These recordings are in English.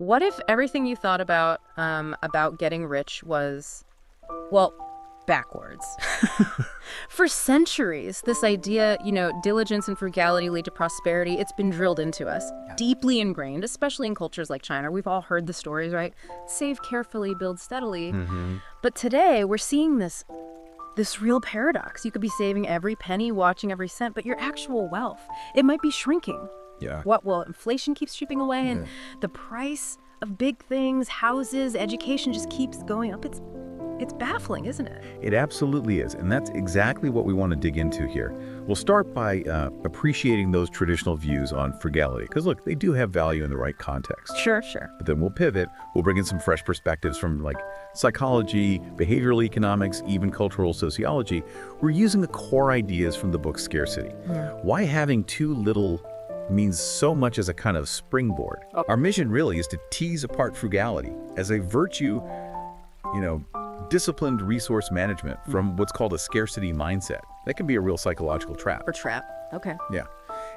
What if everything you thought about getting rich was, well, backwards? For centuries, this idea, diligence and frugality lead to prosperity, it's been drilled into us, Yeah. deeply ingrained, especially in cultures like China. We've all heard the stories, right? Save carefully, build steadily. Hmm. But today, we're seeing this real paradox. You could be saving every penny, watching every cent, but your actual wealth, it might be shrinking. Yeah. What? Well, inflation keeps chipping away, and Yeah. the price of big things, houses, education just keeps going up. It's baffling, isn't it? It absolutely is, and that's exactly what we want to dig into here. We'll start by appreciating those traditional views on frugality, because look, they do have value in the right context. Sure, sure. But then we'll pivot, we'll bring in some fresh perspectives from like psychology, behavioral economics, even cultural sociology. We're using the core ideas from the book Scarcity. Yeah. Why having too little means so much as a kind of springboard. Oh. Our mission really is to tease apart frugality as a virtue, disciplined resource management from what's called a scarcity mindset. That can be a real psychological trap. Or trap. Okay. Yeah.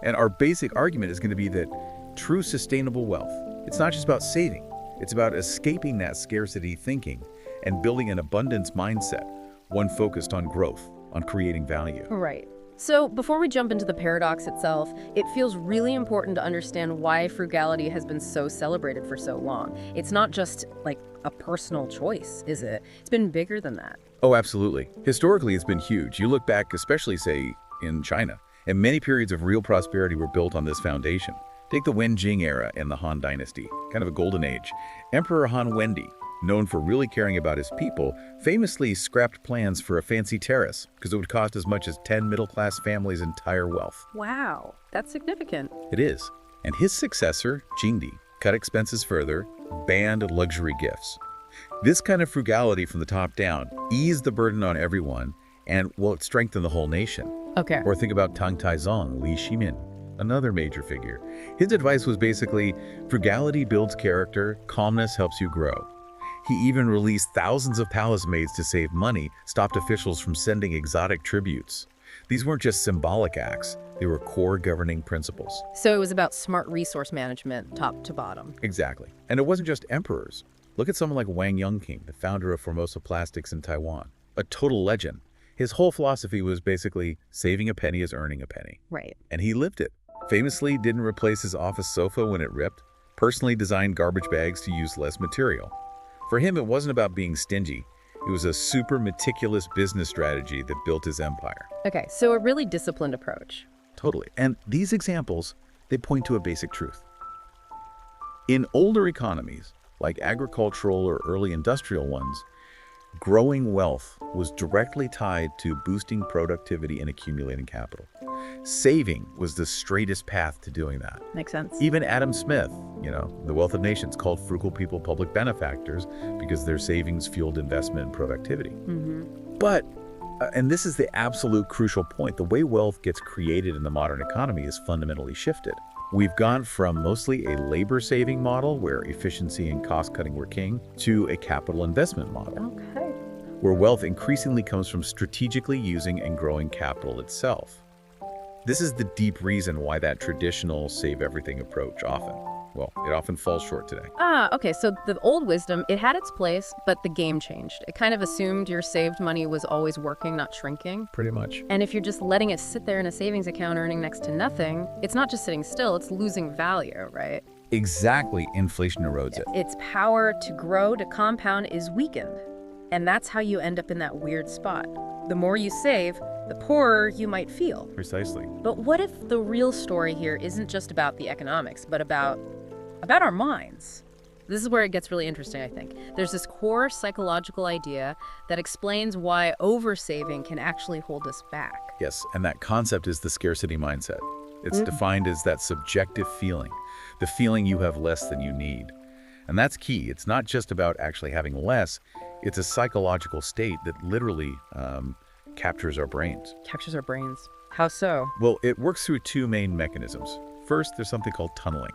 And our basic argument is going to be that true sustainable wealth, it's not just about saving. It's about escaping that scarcity thinking and building an abundance mindset, one focused on growth, on creating value. Right. So before we jump into the paradox itself, it feels really important to understand why frugality has been so celebrated for so long. It's not just like a personal choice, is it? It's been bigger than that. Oh, absolutely. Historically, it's been huge. You look back, especially, say, in China, and many periods of real prosperity were built on this foundation. Take the Wen Jing era and the Han Dynasty, kind of a golden age. Emperor Han Wendi, known for really caring about his people, famously scrapped plans for a fancy terrace because it would cost as much as 10 middle-class families' entire wealth. Wow, that's significant. It is. And his successor, Jingdi, cut expenses further, banned luxury gifts. This kind of frugality from the top down eased the burden on everyone and, well, it strengthened the whole nation. Okay. Or think about Tang Taizong, Li Shimin, another major figure. His advice was basically, frugality builds character, calmness helps you grow. He even released thousands of palace maids to save money, stopped officials from sending exotic tributes. These weren't just symbolic acts, they were core governing principles. So it was about smart resource management, top to bottom. Exactly. And it wasn't just emperors. Look at someone like Wang Yongqing, the founder of Formosa Plastics in Taiwan. A total legend. His whole philosophy was basically saving a penny is earning a penny. Right. And he lived it. Famously didn't replace his office sofa when it ripped, personally designed garbage bags to use less material. For him, it wasn't about being stingy. It was a super meticulous business strategy that built his empire. Okay, so a really disciplined approach. Totally. And these examples, they point to a basic truth. In older economies, like agricultural or early industrial ones, growing wealth was directly tied to boosting productivity and accumulating capital. Saving was the straightest path to doing that. Makes sense. Even Adam Smith, The Wealth of Nations, called frugal people public benefactors because their savings fueled investment and productivity. But, and this is the absolute crucial point, the way wealth gets created in the modern economy is fundamentally shifted. We've gone from mostly a labor-saving model where efficiency and cost-cutting were king to a capital investment model, Okay. where wealth increasingly comes from strategically using and growing capital itself. This is the deep reason why that traditional save-everything approach it often falls short today. Okay, so the old wisdom, it had its place, but the game changed. It kind of assumed your saved money was always working, not shrinking. Pretty much. And if you're just letting it sit there in a savings account earning next to nothing, it's not just sitting still, it's losing value, right? Exactly, inflation erodes it. Its power to grow, to compound is weakened. And that's how you end up in that weird spot. The more you save, the poorer you might feel. Precisely. But what if the real story here isn't just about the economics, but about our minds? This is where it gets really interesting, I think. There's this core psychological idea that explains why oversaving can actually hold us back. Yes, and that concept is the scarcity mindset. It's defined as that subjective feeling, the feeling you have less than you need. And that's key. It's not just about actually having less, it's a psychological state that literally captures our brains. Captures our brains. How so? Well, it works through two main mechanisms. First, there's something called tunneling.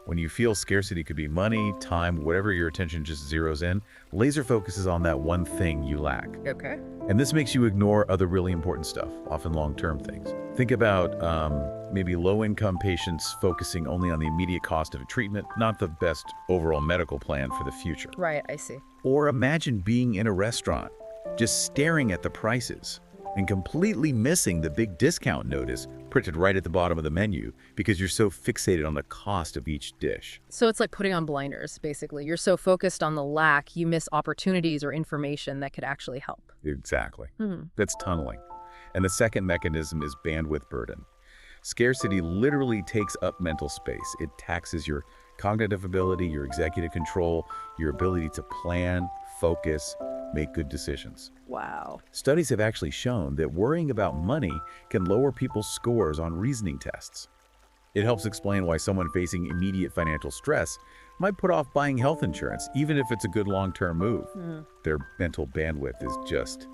When you feel scarcity could be money, time, whatever your attention just zeroes in, laser focuses on that one thing you lack. Okay. And this makes you ignore other really important stuff, often long-term things. Think about maybe low-income patients focusing only on the immediate cost of a treatment, not the best overall medical plan for the future. Right, I see. Or imagine being in a restaurant, just staring at the prices and completely missing the big discount notice printed right at the bottom of the menu because you're so fixated on the cost of each dish. So it's like putting on blinders, basically. You're so focused on the lack, you miss opportunities or information that could actually help. Exactly. That's tunneling. And the second mechanism is bandwidth burden. Scarcity literally takes up mental space. It taxes your cognitive ability, your executive control, your ability to plan, focus, make good decisions. Wow. Studies have actually shown that worrying about money can lower people's scores on reasoning tests. It helps explain why someone facing immediate financial stress might put off buying health insurance, even if it's a good long-term move. Their mental bandwidth is just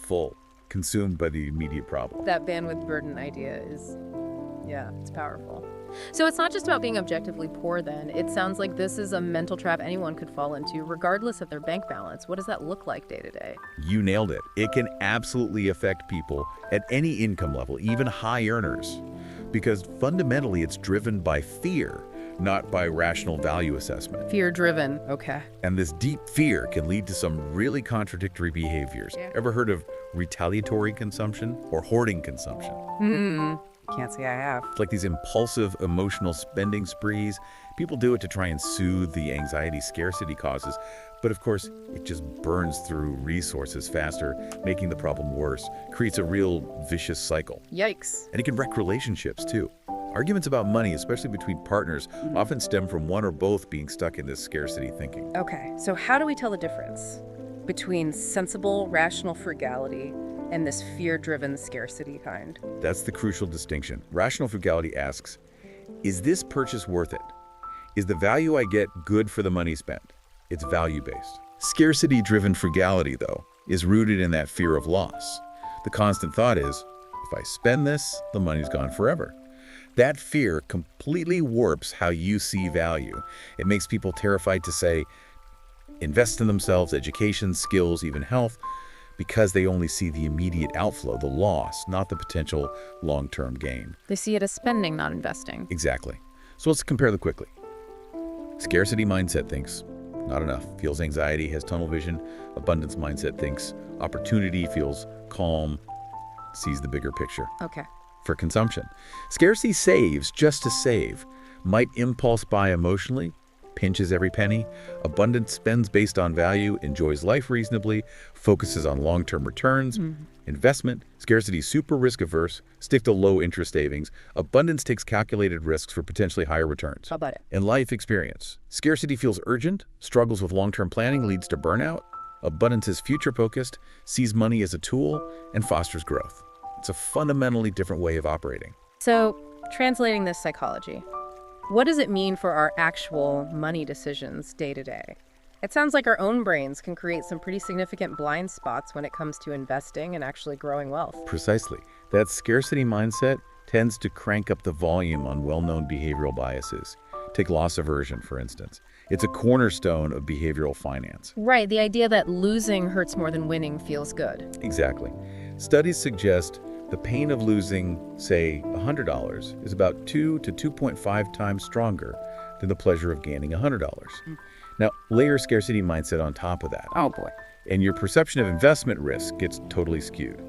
full, consumed by the immediate problem. That bandwidth burden idea is, yeah, it's powerful. So it's not just about being objectively poor then. It sounds like this is a mental trap anyone could fall into, regardless of their bank balance. What does that look like day to day? You nailed it. It can absolutely affect people at any income level, even high earners, because fundamentally it's driven by fear, not by rational value assessment. Fear-driven, okay. And this deep fear can lead to some really contradictory behaviors. Yeah. Ever heard of retaliatory consumption or hoarding consumption? Can't say I have. It's like these impulsive emotional spending sprees. People do it to try and soothe the anxiety scarcity causes, but of course, it just burns through resources faster, making the problem worse, creates a real vicious cycle. Yikes. And it can wreck relationships too. Arguments about money, especially between partners, often stem from one or both being stuck in this scarcity thinking. Okay, so how do we tell the difference between sensible, rational frugality and this fear-driven scarcity kind? That's the crucial distinction. Rational frugality asks, is this purchase worth it? Is the value I get good for the money spent? It's value-based. Scarcity-driven frugality, though, is rooted in that fear of loss. The constant thought is, if I spend this, the money's gone forever. That fear completely warps how you see value. It makes people terrified to say, invest in themselves, education, skills, even health, because they only see the immediate outflow, the loss, not the potential long-term gain. They see it as spending, not investing. Exactly. So let's compare them quickly. Scarcity mindset thinks, not enough, feels anxiety, has tunnel vision. Abundance mindset thinks, opportunity, feels calm, sees the bigger picture. Okay. For consumption. Scarcity saves just to save, might impulse buy emotionally, pinches every penny. Abundance spends based on value, enjoys life reasonably, focuses on long-term returns. Investment, scarcity super risk averse, stick to low interest savings. Abundance takes calculated risks for potentially higher returns. How about it? In life experience, scarcity feels urgent, struggles with long-term planning, leads to burnout. Abundance is future-focused, sees money as a tool, and fosters growth. It's a fundamentally different way of operating. So, translating this psychology, what does it mean for our actual money decisions day to day? It sounds like our own brains can create some pretty significant blind spots when it comes to investing and actually growing wealth. Precisely. That scarcity mindset tends to crank up the volume on well-known behavioral biases. Take loss aversion, for instance. It's a cornerstone of behavioral finance. Right, the idea that losing hurts more than winning feels good. Exactly. Studies suggest the pain of losing, say, $100 is about 2 to 2.5 times stronger than the pleasure of gaining $100. Now, layer scarcity mindset on top of that. Oh boy. And your perception of investment risk gets totally skewed.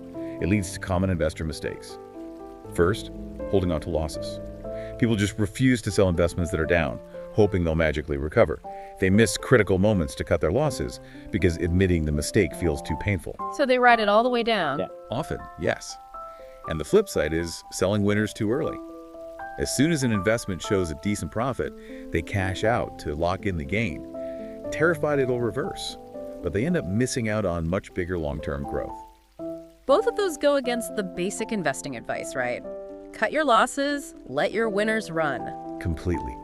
It leads to common investor mistakes. First, holding on to losses. People just refuse to sell investments that are down, hoping they'll magically recover. They miss critical moments to cut their losses because admitting the mistake feels too painful. So they ride it all the way down? Yeah. Often, yes. And the flip side is selling winners too early. As soon as an investment shows a decent profit, they cash out to lock in the gain, terrified it'll reverse, but they end up missing out on much bigger long-term growth. Both of those go against the basic investing advice, right? Cut your losses, let your winners run. Completely.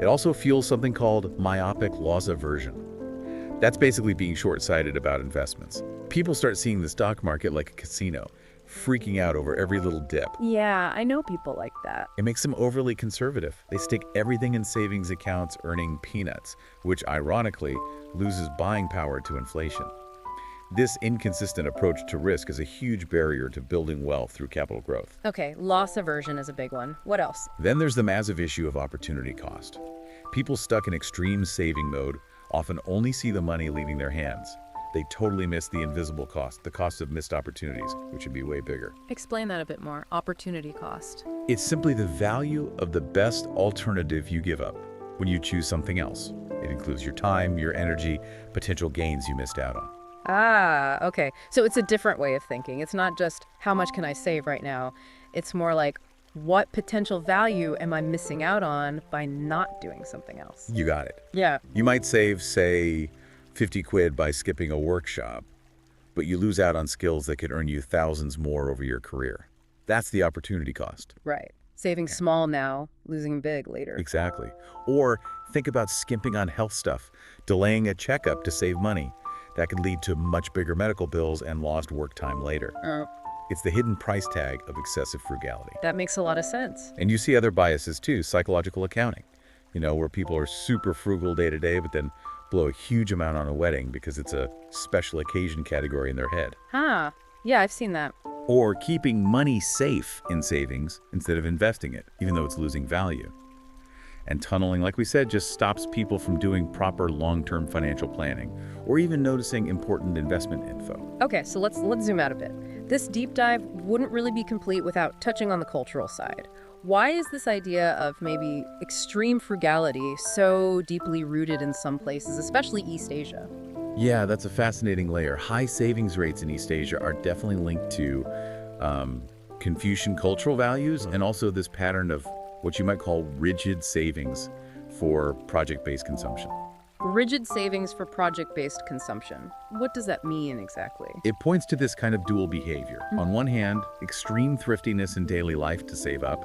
It also fuels something called myopic loss aversion. That's basically being short-sighted about investments. People start seeing the stock market like a casino. freaking out over every little dip. Yeah, I know people like that. It makes them overly conservative. They stick everything in savings accounts earning peanuts, which ironically loses buying power to inflation. This inconsistent approach to risk is a huge barrier to building wealth through capital growth. Okay, loss aversion is a big one. What else? Then there's the massive issue of opportunity cost. People stuck in extreme saving mode often only see the money leaving their hands. They totally miss the invisible cost, the cost of missed opportunities, which would be way bigger. Explain that a bit more. Opportunity cost. It's simply the value of the best alternative you give up when you choose something else. It includes your time, your energy, potential gains you missed out on. Ah, okay. So it's a different way of thinking. It's not just how much can I save right now? It's more like what potential value am I missing out on by not doing something else? You got it. Yeah. You might save, say, 50 quid by skipping a workshop, but you lose out on skills that could earn you thousands more over your career. That's the opportunity cost. Right. Saving small now, losing big later. Exactly. Or think about skimping on health stuff, delaying a checkup to save money. That could lead to much bigger medical bills and lost work time later. It's the hidden price tag of excessive frugality. That makes a lot of sense. And you see other biases too, psychological accounting, where people are super frugal day to day, but then blow a huge amount on a wedding because it's a special occasion category in their head. Ah, yeah, I've seen that. Or keeping money safe in savings instead of investing it, even though it's losing value. And tunneling, like we said, just stops people from doing proper long-term financial planning or even noticing important investment info. Okay, so let's zoom out a bit. This deep dive wouldn't really be complete without touching on the cultural side. Why is this idea of maybe extreme frugality so deeply rooted in some places, especially East Asia? Yeah, that's a fascinating layer. High savings rates in East Asia are definitely linked to Confucian cultural values and also this pattern of what you might call rigid savings for project-based consumption. Rigid savings for project-based consumption. What does that mean exactly? It points to this kind of dual behavior. On one hand, extreme thriftiness in daily life to save up,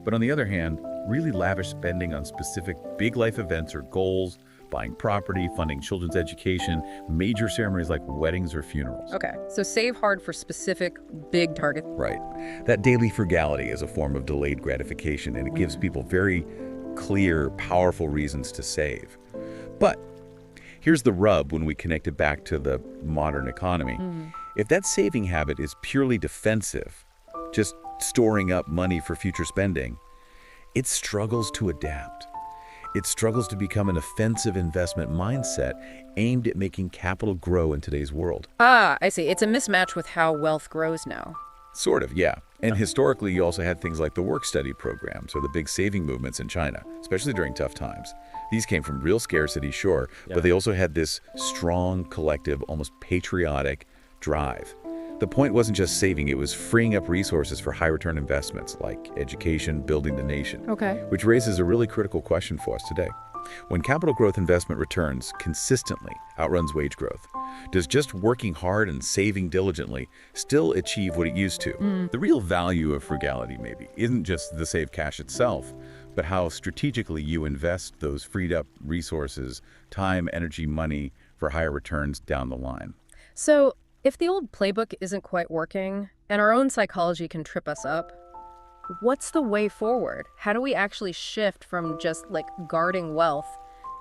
but on the other hand, really lavish spending on specific big life events or goals, buying property, funding children's education, major ceremonies like weddings or funerals. Okay, so save hard for specific big targets. Right. That daily frugality is a form of delayed gratification, and it gives people very clear, powerful reasons to save. But here's the rub when we connect it back to the modern economy. If that saving habit is purely defensive, just storing up money for future spending, it struggles to adapt. It struggles to become an offensive investment mindset aimed at making capital grow in today's world. Ah, I see. It's a mismatch with how wealth grows now. Sort of, yeah. And historically, you also had things like the work-study programs or the big saving movements in China, especially during tough times. These came from real scarcity, sure, but they also had this strong, collective, almost patriotic drive. The point wasn't just saving, it was freeing up resources for high-return investments like education, building the nation. Okay. Which raises a really critical question for us today. When capital growth investment returns consistently outruns wage growth, does just working hard and saving diligently still achieve what it used to? The real value of frugality, maybe, isn't just the saved cash itself, but how strategically you invest those freed up resources, time, energy, money, for higher returns down the line. So, if the old playbook isn't quite working, and our own psychology can trip us up, what's the way forward? How do we actually shift from just like guarding wealth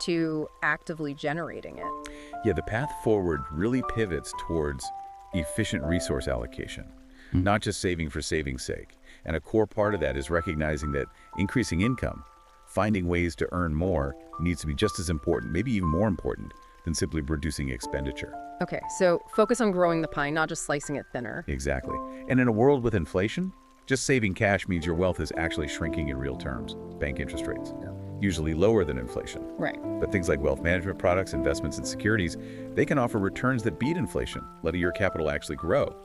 to actively generating it? Yeah, the path forward really pivots towards efficient resource allocation, not just saving for saving's sake. And a core part of that is recognizing that increasing income, finding ways to earn more, needs to be just as important, maybe even more important, than simply reducing expenditure. Okay, so focus on growing the pie, not just slicing it thinner. Exactly. And in a world with inflation, just saving cash means your wealth is actually shrinking in real terms. Bank interest rates, usually lower than inflation. Right. But things like wealth management products, investments in securities, they can offer returns that beat inflation, letting your capital actually grow.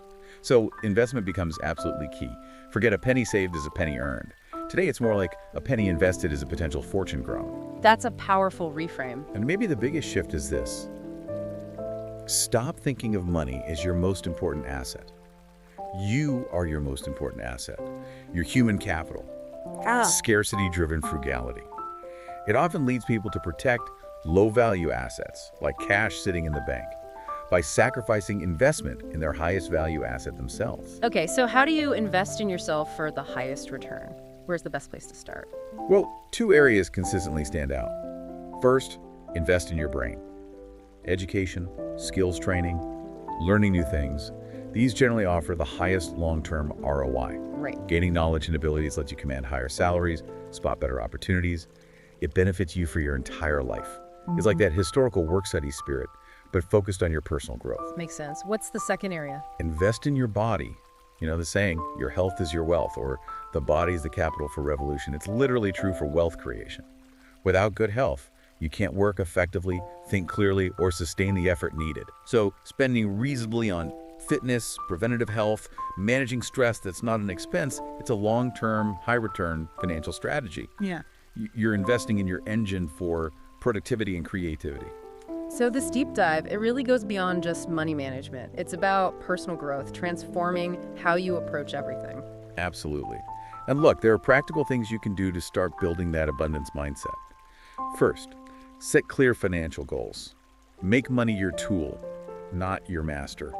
So investment becomes absolutely key. Forget a penny saved is a penny earned. Today, it's more like a penny invested is a potential fortune grown. That's a powerful reframe. And maybe the biggest shift is this. Stop thinking of money as your most important asset. You are your most important asset, your human capital, scarcity-driven frugality. It often leads people to protect low-value assets, like cash sitting in the bank. by sacrificing investment in their highest value asset themselves. Okay, so how do you invest in yourself for the highest return? Where's the best place to start? Well, two areas consistently stand out. First, invest in your brain. Education, skills training, learning new things. These generally offer the highest long-term ROI. Right. Gaining knowledge and abilities lets you command higher salaries, spot better opportunities. It benefits you for your entire life. It's like that historical work study spirit, but focused on your personal growth. Makes sense. What's the second area? Invest in your body. You know the saying, your health is your wealth, or the body is the capital for revolution. It's literally true for wealth creation. Without good health, you can't work effectively, think clearly, or sustain the effort needed. So spending reasonably on fitness, preventative health, managing stress that's not an expense, it's a long-term, high-return financial strategy. Yeah. You're investing in your engine for productivity and creativity. So this deep dive, it really goes beyond just money management. It's about personal growth, transforming how you approach everything. Absolutely. And look, there are practical things you can do to start building that abundance mindset. First, set clear financial goals. Make money your tool, not your master.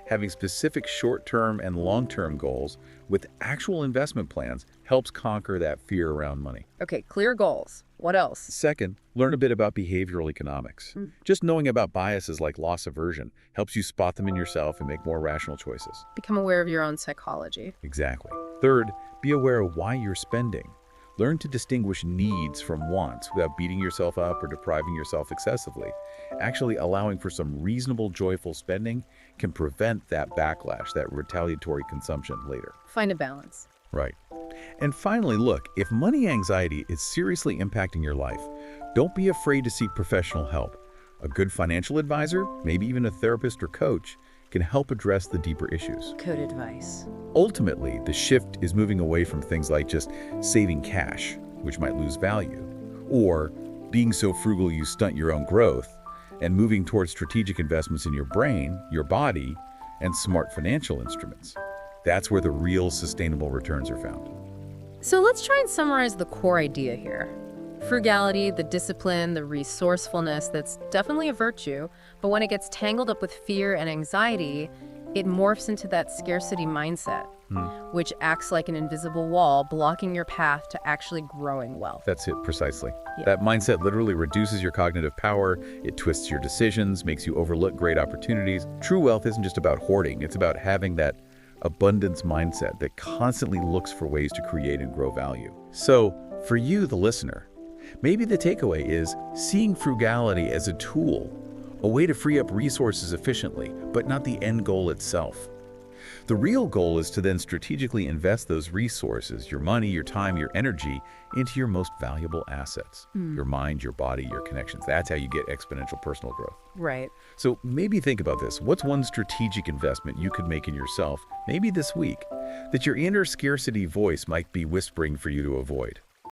Having specific short-term and long-term goals with actual investment plans helps conquer that fear around money. Okay, clear goals. What else? Second, learn a bit about behavioral economics. Just knowing about biases like loss aversion helps you spot them in yourself and make more rational choices. Become aware of your own psychology. Exactly. Third, be aware of why you're spending. Learn to distinguish needs from wants without beating yourself up or depriving yourself excessively. Actually allowing for some reasonable, joyful spending can prevent that backlash, that retaliatory consumption later. Find a balance. Right. And finally, look, if money anxiety is seriously impacting your life, don't be afraid to seek professional help. A good financial advisor, maybe even a therapist or coach, can help address the deeper issues. Good advice. Ultimately, the shift is moving away from things like just saving cash, which might lose value, or being so frugal you stunt your own growth, and moving towards strategic investments in your brain, your body, and smart financial instruments. That's where the real sustainable returns are found. So let's try and summarize the core idea here. Frugality, the discipline, the resourcefulness, that's definitely a virtue, but when it gets tangled up with fear and anxiety, it morphs into that scarcity mindset, which acts like an invisible wall blocking your path to actually growing wealth. That's it, precisely. Yeah. That mindset literally reduces your cognitive power, it twists your decisions, makes you overlook great opportunities. True wealth isn't just about hoarding, it's about having that abundance mindset that constantly looks for ways to create and grow value. So, for you, the listener, maybe the takeaway is seeing frugality as a tool, a way to free up resources efficiently, but not the end goal itself. The real goal is to then strategically invest those resources, your money, your time, your energy, into your most valuable assets. Your mind, your body, your connections. That's how you get exponential personal growth. Right. So maybe think about this. What's one strategic investment you could make in yourself, maybe this week, that your inner scarcity voice might be whispering for you to avoid?